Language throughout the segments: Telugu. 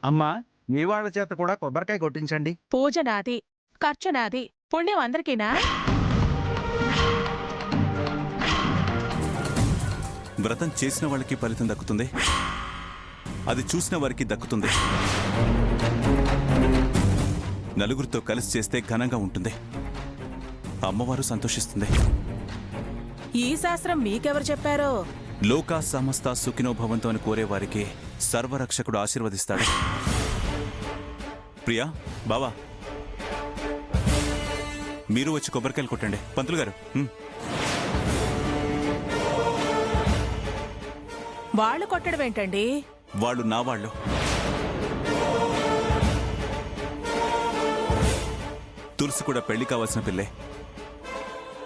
అమ్మా, మీ వాళ్ళ చేత కూడా కొబ్బరికాయ కొట్టించండి. పూజ నాది, ఖర్చు నాది, పుణ్యం అందరికీనా? వ్రతం చేసిన వాళ్ళకి ఫలితం దక్కుతుంది, అది చూసిన వారికి దక్కుతుంది. నలుగురితో కలిసి చేస్తే ఘనంగా ఉంటుంది, అమ్మవారు సంతోషిస్తుంది. ఈ శాస్త్రం మీకెవరు చెప్పారో? లోకా సమస్త సుఖినో భవంతు అని కోరే వారికి సర్వరక్షకుడు ఆశీర్వదిస్తాడు. ప్రియా, బావా, మీరు వచ్చి కొబ్బరికాయలు కొట్టండి. పంతులు గారు, వాళ్ళు కొట్టడం ఏంటండి? వాళ్ళు నా వాళ్ళు. తులసి కూడా పెళ్లి కావాల్సిన పిల్లే.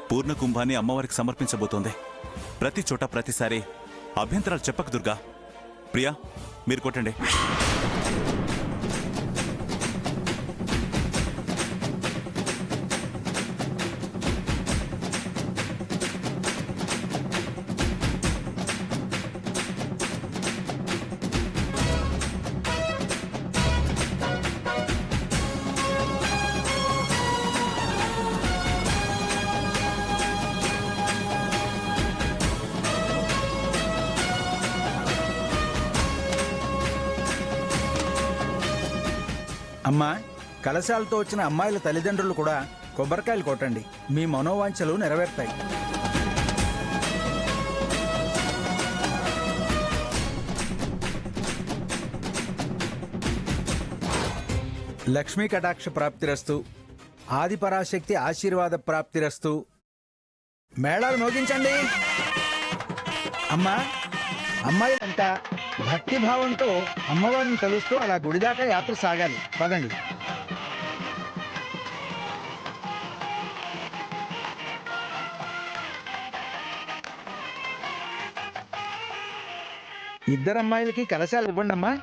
పూర్ణ కుంభాన్ని అమ్మవారికి సమర్పించబోతోంది. ప్రతి చోట ప్రతిసారి అభ్యంతరాలు చెప్పక దుర్గా. ప్రియా, మీరు కొట్టండి. అమ్మా, కలశాలతో వచ్చిన అమ్మాయిల తల్లిదండ్రులు కూడా కొబ్బరికాయలు కొట్టండి. మీ మనోవాంఛలు నెరవేరుతాయి. లక్ష్మీ కటాక్ష ప్రాప్తిరస్తు, ఆదిపరాశక్తి ఆశీర్వాద ప్రాప్తిరస్తు. మేళాలు మోగించండి. అమ్మా, అమ్మాయిలంతా భక్తిభావంతో అమ్మవారిని కలుస్తూ అలా గుడిదాకా యాత్ర సాగాలి. పదండి. ఇద్దరు అమ్మాయిలకి కలశాలు ఇవ్వండి అమ్మా.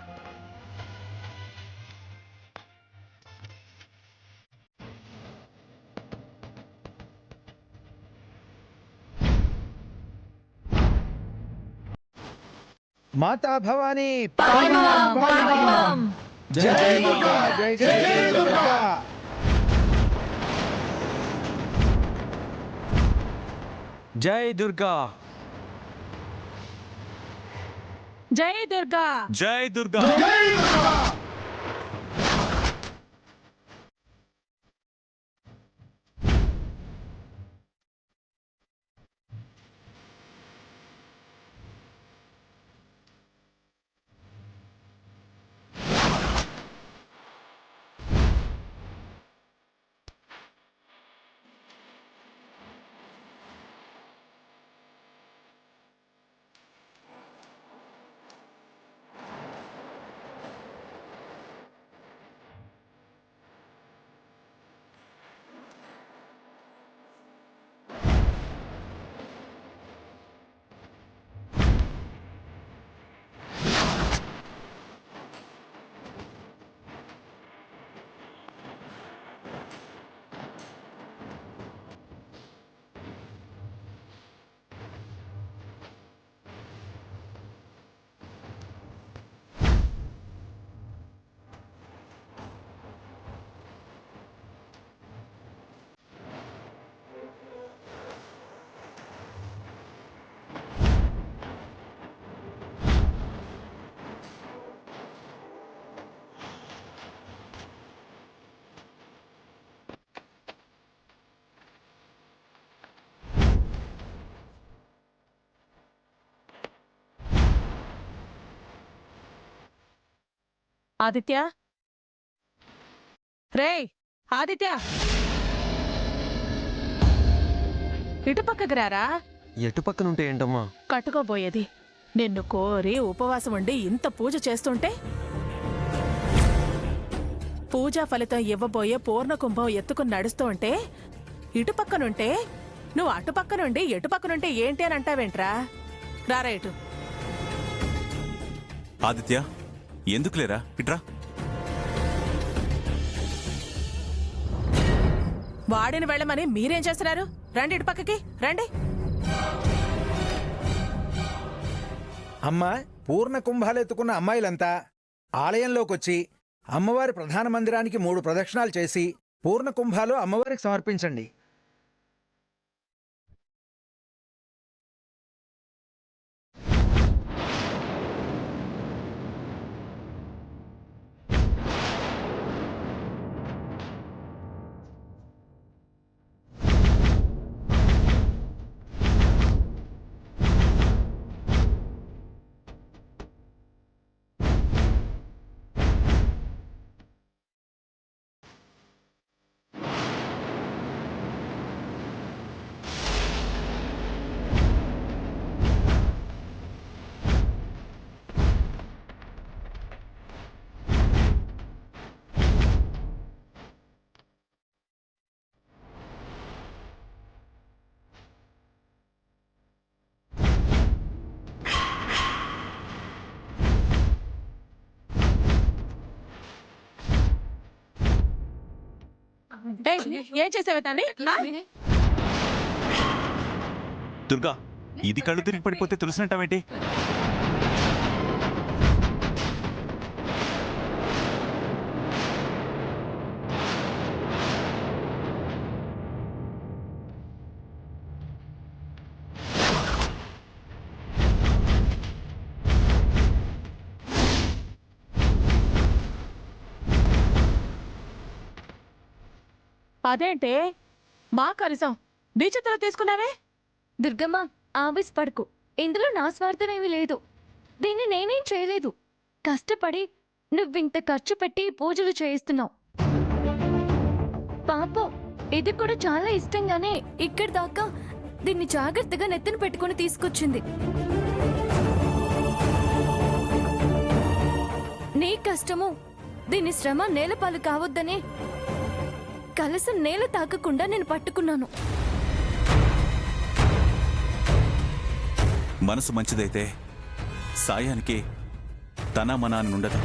మాతా భవానీ జై దుర్గా, జై జై దుర్గా. జై దుర్గా, జై దుర్గా, జై దుర్గా. ఆదిత్య, రేయ్ ఆదిత్య, ఇటు పక్కకి రారా. ఎటు పక్కనుంటే ఏంటమ్మా? కట్టుకోబోయేది. నిన్ను కోరి ఉపవాసం ఉండి ఇంత పూజ చేస్తుంటే, పూజా ఫలితం ఇవ్వబోయే పూర్ణ కుంభం ఎత్తుకుని నడుస్తూ ఉంటే, ఇటు పక్కనుంటే నువ్వు అటు పక్కనుండి ఎటు పక్కనుంటే ఏంటి అని అంటావేంట్రా? రారా ఇటు. ఆదిత్య, ఎందుకు లేరా, ఇట్రా. వాడిని వెళ్ళమని మీరేం చేస్తున్నారు? రండి ఇటు పక్కకి రండి. అమ్మా, పూర్ణ కుంభాలెత్తుకున్న అమ్మాయిలంతా ఆలయంలోకొచ్చి అమ్మవారి ప్రధాన మందిరానికి 3 ప్రదక్షిణాలు చేసి పూర్ణ కుంభాలు అమ్మవారికి సమర్పించండి. ఏం చేసావే తండ్రి? దుర్గా, ఇది కళ్ళు తిరిగి పడిపోతే తెలిసినట్టమేంటి? అదేంటే మా కనీసం నీ చేతిలో తీసుకున్నావే? దుర్గమ్మ, ఆవేశపడకు. ఇందులో నా స్వార్థమేమీ లేదు. దీన్ని నేనేం చేయలేదు. కష్టపడి నువ్వింత ఖర్చు పెట్టి పూజలు చేయిస్తున్నావు. పాపం, ఇది కూడా చాలా ఇష్టంగానే ఇక్కడి దాకా దీన్ని జాగ్రత్తగా నెత్తిన పెట్టుకుని తీసుకొచ్చింది. నీ కష్టము, దీని శ్రమ నేలపాలు కావద్దనే కలసం నేల తాకకుండా నేను పట్టుకున్నాను. మనసు మంచిదైతే సాయానికి తన మన అని ఉండదు.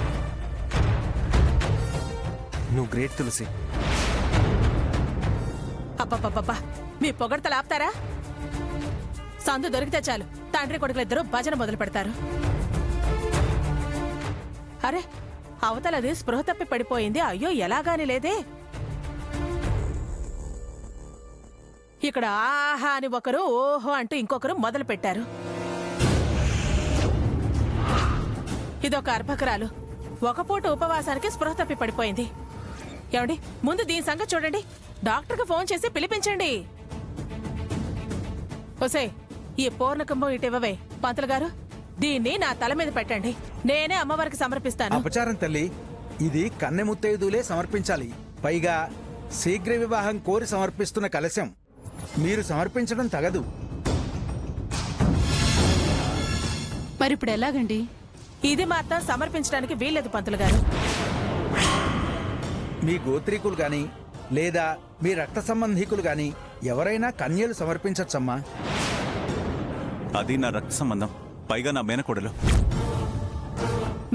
నువ్వు గ్రేట్ తులసి. అబ్బబ్బబ్బబ్బా, మీ పొగడతలు ఆపుతారా? సందు దొరికితే చాలు తండ్రి కొడుకులిద్దరూ భజన మొదలు పెడతారు. అరే, అవతలది స్పృహ తప్పి పడిపోయింది. అయ్యో, ఎలాగాని లేదే. ఇక్కడ ఆహా అని ఒకరు, ఓహో అంటూ ఇంకొకరు మొదలు పెట్టారు. ఇదొక అర్భకురాలు. ఒక పూట ఉపవాసానికి స్పృహ తప్పి పడిపోయింది. ఏమండి, ముందు దీని సంగతి చూడండి. డాక్టర్కి ఫోన్ చేసి పిలిపించండి. ఒసే, ఈ పూర్ణ కుంభం ఇటివ్వవే. పంతులు గారు, దీన్ని నా తల మీద పెట్టండి. నేనే అమ్మవారికి సమర్పిస్తాను. అపచారం తల్లి, ఇది కన్నె ముత్తైదులే సమర్పించాలి. పైగా శీఘ్ర వివాహం కోరి సమర్పిస్తున్న కలశం మీరు సమర్పించడం తగదు. మరిప్పుడు ఎలాగండి? ఇది మాత్రం సమర్పించడానికి వీల్లేదు పంతులు గారు. మీ గోత్రీకులు గాని లేదా మీ రక్త సంబంధీకులు గాని ఎవరైనా కన్యలు సమర్పించచ్చమ్మా. అది నా రక్త సంబంధం, పైగా నా మేనకోడలు.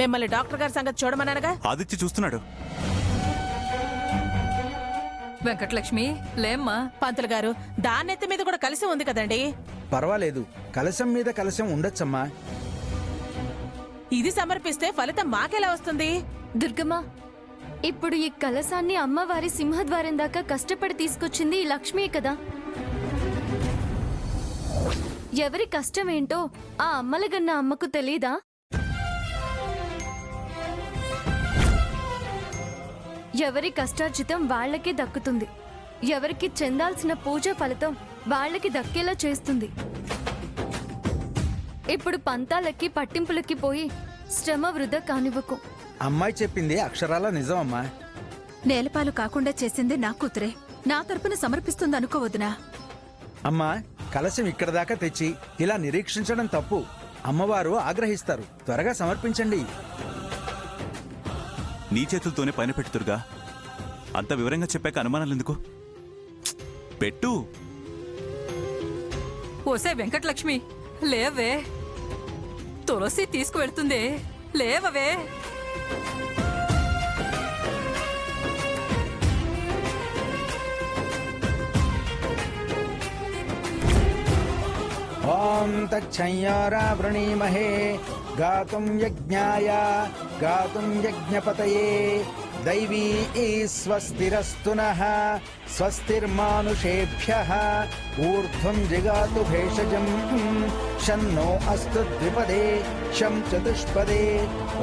మిమ్మల్ని డాక్టర్ గారి సంగతి చూడమన్నానుగా. ఆదిత్య చూస్తున్నాడు. వెంకటలక్ష్మి, లేమ్మా. పంతులు గారు, దాన్నెత్తి మీద కూడా కలిసి ఉంది కదండి. పర్వాలేదు, కలశం మీద కలశం ఉండొచ్చమ్మా. ఇది సమర్పిస్తే ఫలితం మాకెలా వస్తుంది? దుర్గమ్మ, ఇప్పుడు ఈ కలశాన్ని అమ్మవారి సింహద్వారం దాకా కష్టపడి తీసుకొచ్చింది ఈ లక్ష్మీ కదా. ఎవరి కష్టమేంటో ఆ అమ్మలగన్న అమ్మకు తెలీదా? ఎవరి కష్టార్జితం వాళ్లకే దక్కుతుంది. ఎవరికి చెందాల్సిన పూజ ఫలితం వాళ్లకి దక్కేలా చేస్తుంది. ఇప్పుడు పంతాలకి పట్టింపులకి పోయి శ్రమ వృధా కానివ్వకు. అమ్మాయి చెప్పింది అక్షరాల నిజమమ్మా. నేలపాలు కాకుండా చేసింది నా కూతురే. నా తరపున సమర్పిస్తుంది అనుకోవద్దునా? అమ్మా, కలశం ఇక్కడ దాకా తెచ్చి ఇలా నిరీక్షించడం తప్పు. అమ్మవారు ఆగ్రహిస్తారు. త్వరగా సమర్పించండి. నీ చేతులతోనే పైన పెట్టుతురుగా. అంత వివరంగా చెప్పాక అనుమానాలు ఎందుకు? పెట్టు. ఓసే వెంకటలక్ష్మి, లేవే. తులసి తీసుకువెళ్తుంది, లేవవే. ఓం తచ్చయ్యారా వృణీమహే గాతుం యజ్ఞాయ గాతుం యజ్ఞపతయే దైవీ స్వస్తిరస్తు నః స్వస్తిర్మానుషేభ్యః ఊర్ధ్వం జిగాతు భేషజం శన్నో అస్తు ద్విపదే శం చతుష్పదే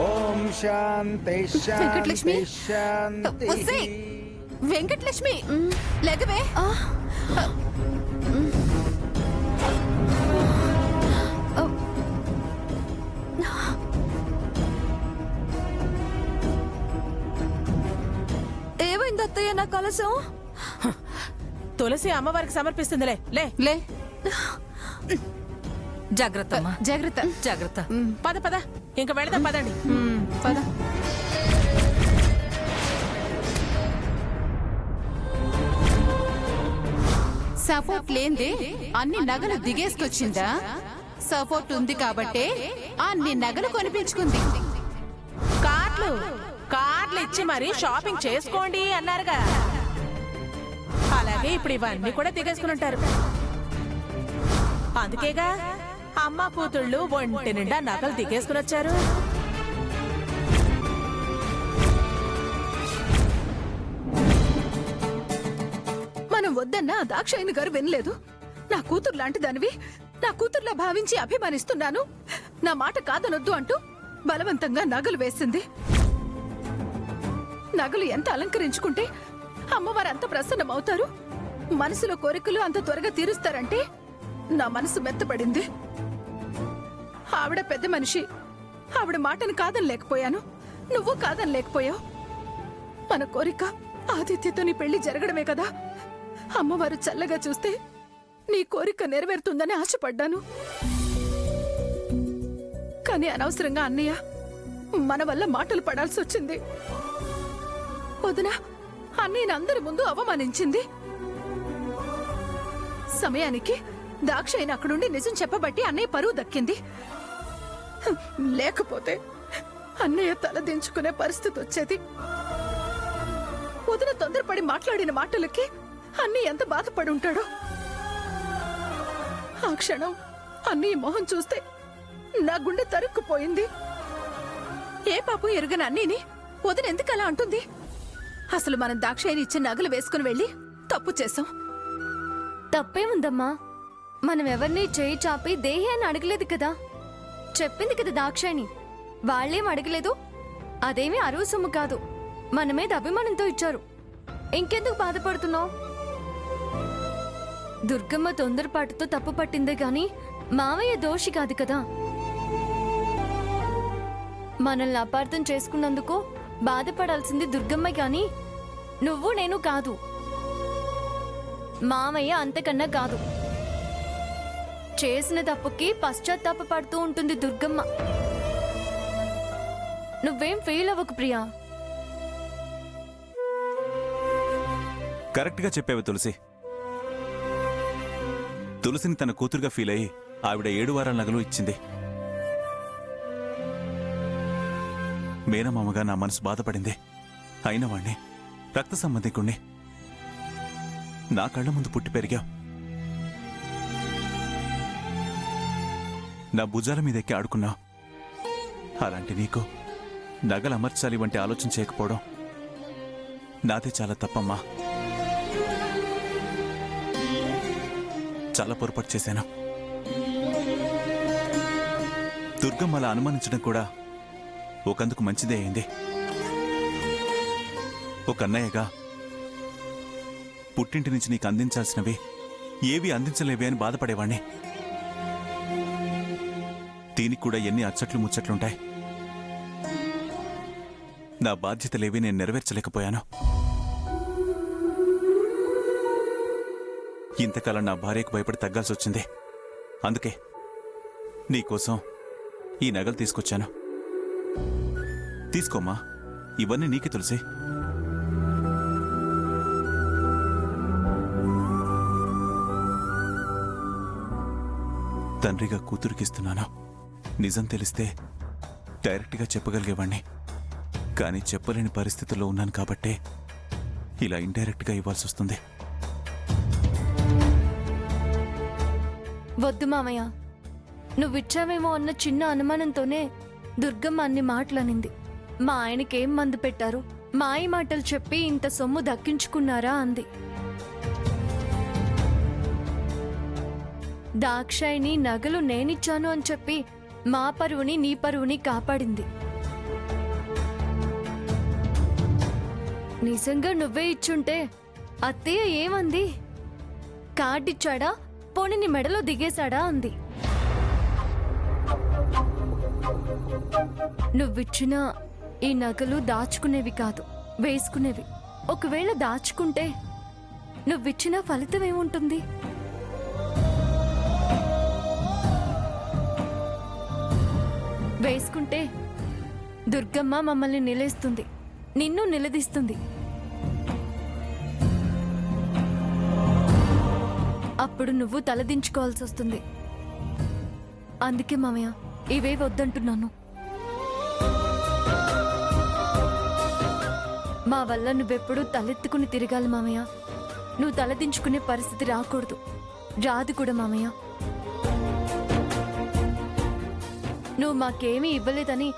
ఓం శాంతి వెంకటలక్ష్మి. శాంతి ఒసే! శాంతి. వెంకటలక్ష్మి లేకవే ఏమైంది అత్తయ్య నా కలసం? తులసి అమ్మవారికి సమర్పిస్తుందిలే లే లే జాగ్రత్త అమ్మా జాగ్రత్త. జాగ్రత్త పద పద ఇంక వెళదాం పదండి. పద. సపోర్ట్ లేందే అన్ని నగలు దిగేసుకొచ్చిందా? సపోర్ట్ ఉంది కాబట్టే అన్ని నగలు కొనిపించుకుంది. కార్లు ఇచ్చి మరి షాపింగ్ చేసుకోండి అన్నారుగా, అలాగే ఇప్పుడు ఇవన్నీ కూడా దిగేసుకుని ఉంటారు. అందుకేగా అమ్మ కూతుళ్ళు ఒంటి నిండా నగలు దిగేసుకుని వచ్చారు. మనం వద్దన్నా దాక్షాయని గారు వినలేదు. నా కూతురు లాంటి దానివి, నా కూతుర్లా భావించి అభిమానిస్తున్నాను, నా మాట కాదనొద్దు అంటూ బలవంతంగా నగలు వేసింది. నగలు ఎంత అలంకరించుకుంటే అమ్మవారు అంత ప్రసన్నమవుతారు, మనసులో కోరికలు అంత త్వరగా తీరుస్తారంటే నా మనసు మెత్తపడింది. ఆవిడ పెద్ద మనిషి, ఆవిడ మాటను కాదనలేకపోయాను, నువ్వు కాదనలేకపోయావు. మన కోరిక ఆదిత్యతో నీ పెళ్లి జరగడమే కదా. అమ్మవారు చల్లగా చూస్తే నీ కోరిక నెరవేరుతుందని ఆశపడ్డాను. కానీ అనవసరంగా అన్నయ్య మన వల్ల మాటలు పడాల్సి వచ్చింది. వదిన అన్నయ్యని అందరి ముందు అవమానించింది. సమయానికి దాక్షాయిని అక్కడుండి నిజం చెప్పబట్టి అన్నయ్య పరువు దక్కింది. లేకపోతే అన్నయ్య తల దించుకునే పరిస్థితి వచ్చేది. వదిన తొందరపడి మాట్లాడిన మాటలకి అన్నయ్య ఎంత బాధపడి ఉంటాడో. ఆ క్షణం అన్నయ్య మొహం చూస్తే నా గుండె తరుక్కుపోయింది. ఏ పాపం ఎరుగని అన్నీని వదిన ఎందుకు అలా అంటుంది? అసలు మనం దాక్షాయిని ఇచ్చిన నగలు వేసుకుని వెళ్ళి తప్పు చేశాం. తప్పేముందమ్మా, మనం ఎవరిని చేయి చాపి దేహి అని అడగలేదు కదా. చెప్పింది కదా దాక్షాయిని, వాళ్ళేం అడగలేదు. అదేమీ అరువు సొమ్ము కాదు, మన మీద అభిమానంతో ఇచ్చారు. ఇంకెందుకు బాధపడుతున్నావు? దుర్గమ్మ తొందరపాటుతో తప్పు పట్టిందే గాని మావయ్య దోషి కాదు కదా. మనల్ని అపార్థం చేసుకున్నందుకు బాధపడాల్సింది దుర్గమ్మ గాని నువ్వు నేను కాదు. మామయ్య అంతకన్నా కాదు. చేసిన తప్పుకి పశ్చాత్తాప పడుతూ ఉంటుంది దుర్గమ్మ. నువ్వేం ఫెయిల్ అవ్వకు ప్రియా. కరెక్ట్గా చెప్పావు తులసి. తులసిని తన కూతురుగా ఫీల్ అయ్యి ఆవిడ 7 వారాల నగలు ఇచ్చింది. మేనమామగా నా మనసు బాధపడింది. అయిన వాణ్ణి, రక్త సంబంధికుణ్ణి, నా కళ్ళ ముందు పుట్టి పెరిగావు. నా భుజాల మీద ఎక్కి ఆడుకున్నావు. అలాంటి నీకు నగలు అమర్చాలి వంటి ఆలోచన చేయకపోవడం నాదే చాలా తప్పమ్మా. చాలా పొరపాటు చేశాను. దుర్గమ్మ అలా అనుమానించడం కూడా ఒకందుకు మంచిదే అయింది. ఒక అన్నయ్యగా పుట్టింటి నుంచి నీకు అందించాల్సినవి ఏవి అందించలేవే అని బాధపడేవాణ్ణి. దీనికి కూడా ఎన్ని అచ్చట్లు ముచ్చట్లుంటాయి. నా బాధ్యతలేవి నేను నెరవేర్చలేకపోయాను. ఇంతకాలం నా భార్యకు భయపడి తగ్గాల్సి వచ్చింది. అందుకే నీకోసం ఈ నగలు తీసుకొచ్చాను. తీసుకోమ్మా, ఇవన్నీ నీకే తులసి. తండ్రిగా కూతురికిస్తున్నాను. నిజం తెలిస్తే డైరెక్ట్గా చెప్పగలిగేవాణ్ణి. కానీ చెప్పలేని పరిస్థితుల్లో ఉన్నాను కాబట్టే ఇలా ఇండైరెక్ట్గా ఇవ్వాల్సి వస్తుంది. వద్దు మామయ్య, నువ్విచ్చావేమో అన్న చిన్న అనుమానంతోనే దుర్గమ్మ అన్ని మాటలనింది. మా ఆయనకేం మందు పెట్టారు, మాయ మాటలు చెప్పి ఇంత సొమ్ము దక్కించుకున్నారా అంది. దాక్షాయిని నగలు నేనిచ్చాను అని చెప్పి మా పరువుని నీ పరువుని కాపాడింది. నిజంగా నువ్వే ఇచ్చుంటే అత్తయ్య ఏమంది? కార్డిచ్చాడా, పోనీ నీ మెడలో దిగేశాడా అంది. నువ్విచ్చిన ఈ నగలు దాచుకునేవి కాదు, వేసుకునేవి. ఒకవేళ దాచుకుంటే నువ్విచ్చిన ఫలితం ఏముంటుంది? వేసుకుంటే దుర్గమ్మ మమ్మల్ని నిలేస్తుంది, నిన్ను నిలదీస్తుంది. అప్పుడు నువ్వు తలదించుకోవాల్సి వస్తుంది. అందుకే మామయ్య ఇవే వద్దంటున్నాను. మా వల్ల నువ్వెప్పుడు తలెత్తుకుని తిరగాలి మామయ్య. నువ్వు తలదించుకునే పరిస్థితి రాకూడదు, రాదు కూడా మామయ్య. నువ్వు మాకేమీ ఇవ్వలేదని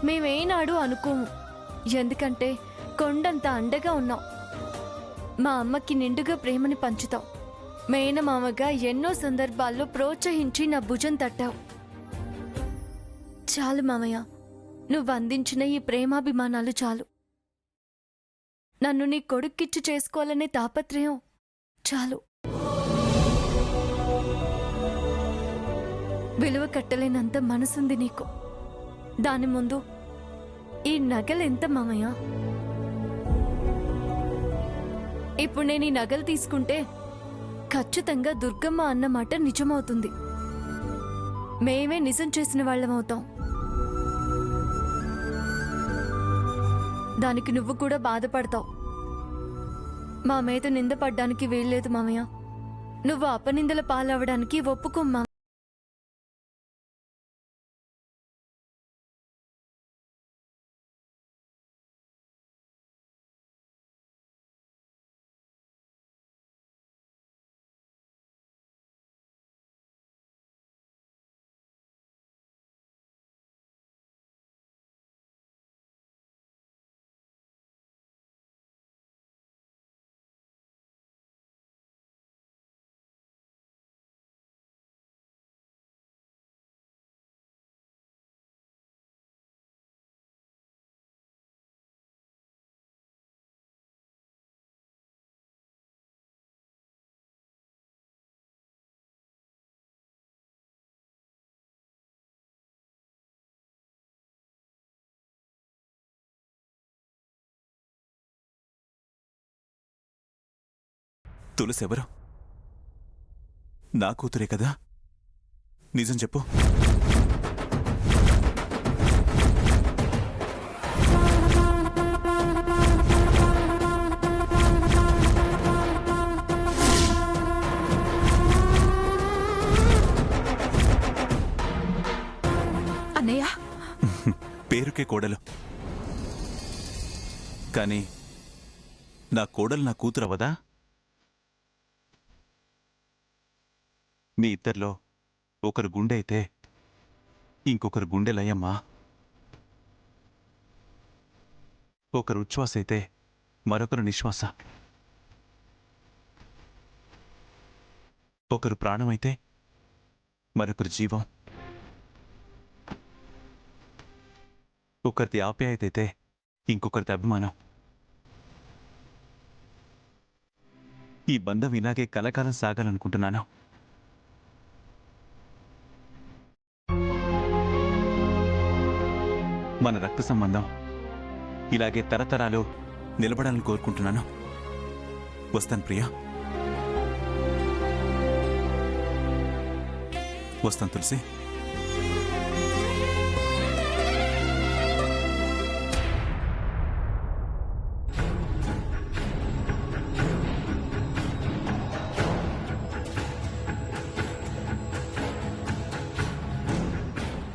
మేమేనాడు అనుకోము. ఎందుకంటే కొండంత అండగా ఉన్నావు. మా అమ్మకి నిండుగా ప్రేమని పంచుతావు. మేనమామగా ఎన్నో సందర్భాల్లో ప్రోత్సహించి నా భుజం తట్టావు. చాలు మామయ్య, నువ్వు అందించిన ఈ ప్రేమాభిమానాలు చాలు. నన్ను నీ కొడుక్కిచ్చి చేసుకోవాలనే తాపత్రయం చాలు. విలువ కట్టలేనంత మనసుంది నీకు. దాని ముందు ఈ నగలెంత మామయ్య? ఇప్పుడు నేను ఈ నగలు తీసుకుంటే ఖచ్చితంగా దుర్గమ్మ అన్నమాట నిజమవుతుంది. మేమే నిజం చేసిన వాళ్ళమవుతాం. దానికి నువ్వు కూడా బాధపడతావు. మా మీద నిందపడ్డానికి వీల్లేదు మామయ్య. నువ్వు అపనిందల పాలవడానికి ఒప్పుకోమ్మా. తులసెవరు? నా కూతురే కదా? నిజం చెప్పు. అన్నయ్య, పేరుకే కోడలు, కానీ నా కోడలు నా కూతురు అవదా? మీ ఇద్దరిలో ఒకరు గుండె అయితే ఇంకొకరు గుండె లయమ్మా. ఒకరు ఉచ్ఛ్వాస అయితే మరొకరు నిశ్వాస. ఒకరు ప్రాణమైతే మరొకరు జీవం. ఒకరిది ఆప్యాయత అయితే ఇంకొకరిది అభిమానం. ఈ బంధం ఇలాగే కలకాలం సాగాలనుకుంటున్నాను. మన రక్త సంబంధం ఇలాగే తరతరాలు నిలబడాలని కోరుకుంటున్నాను. వస్తాను ప్రియా. వస్తాను తులసి.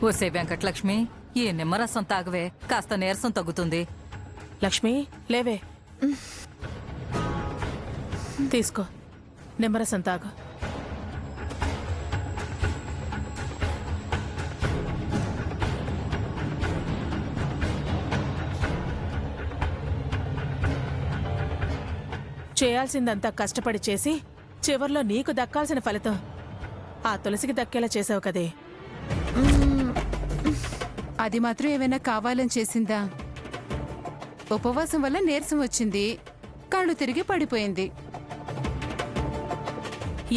ఓసే వెంకటలక్ష్మి, ఈ నిమ్మరసం తాగవే, కాస్త నీరసం తగ్గుతుంది. లక్ష్మి లేవే, తీసుకో నిమ్మరసం తాగు. చేయాల్సిందంతా కష్టపడి చేసి చివర్లో నీకు దక్కాల్సిన ఫలితం ఆ తులసికి దక్కేలా చేసావు కదే. అది మాత్రం ఏమైనా కావాలని చేసిందా? ఉపవాసం వల్ల నీరసం వచ్చింది, కాళ్ళు తిరిగి పడిపోయింది.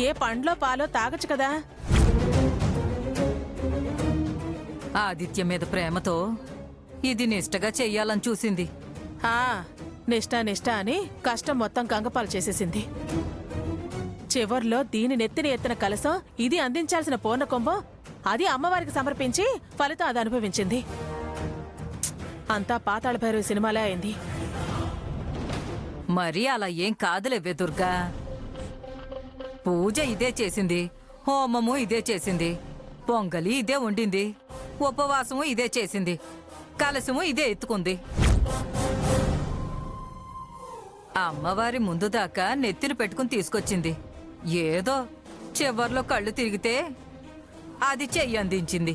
ఏ పండ్లో పాలో తాగొచ్చు కదా. ఆదిత్య మీద ప్రేమతో ఇది నిష్టగా చెయ్యాలని చూసింది. ఆ నిష్ట అని కష్టం మొత్తం గంగపాలు చేసేసింది. చివర్లో దీని నెత్తిన ఎత్తిన కలసం ఇది అందించాల్సిన పూర్ణకుంభం అది అమ్మవారికి సమర్పించి ఫలితం అది అనుభవించింది. అంతా పాతాళ భైరవి సినిమాలే అయింది. మరీ అలా ఏం కాదులేవే దుర్గా. పూజ ఇదే చేసింది, హోమము ఇదే చేసింది, పొంగలి ఇదే వండింది, ఉపవాసము ఇదే చేసింది, కలశము ఇదే ఎత్తుకుంది. అమ్మవారి ముందు దాకా నెత్తిన పెట్టుకుని తీసుకొచ్చింది. ఏదో చివర్లో కళ్ళు తిరిగితే అది చెయ్యి అందించింది.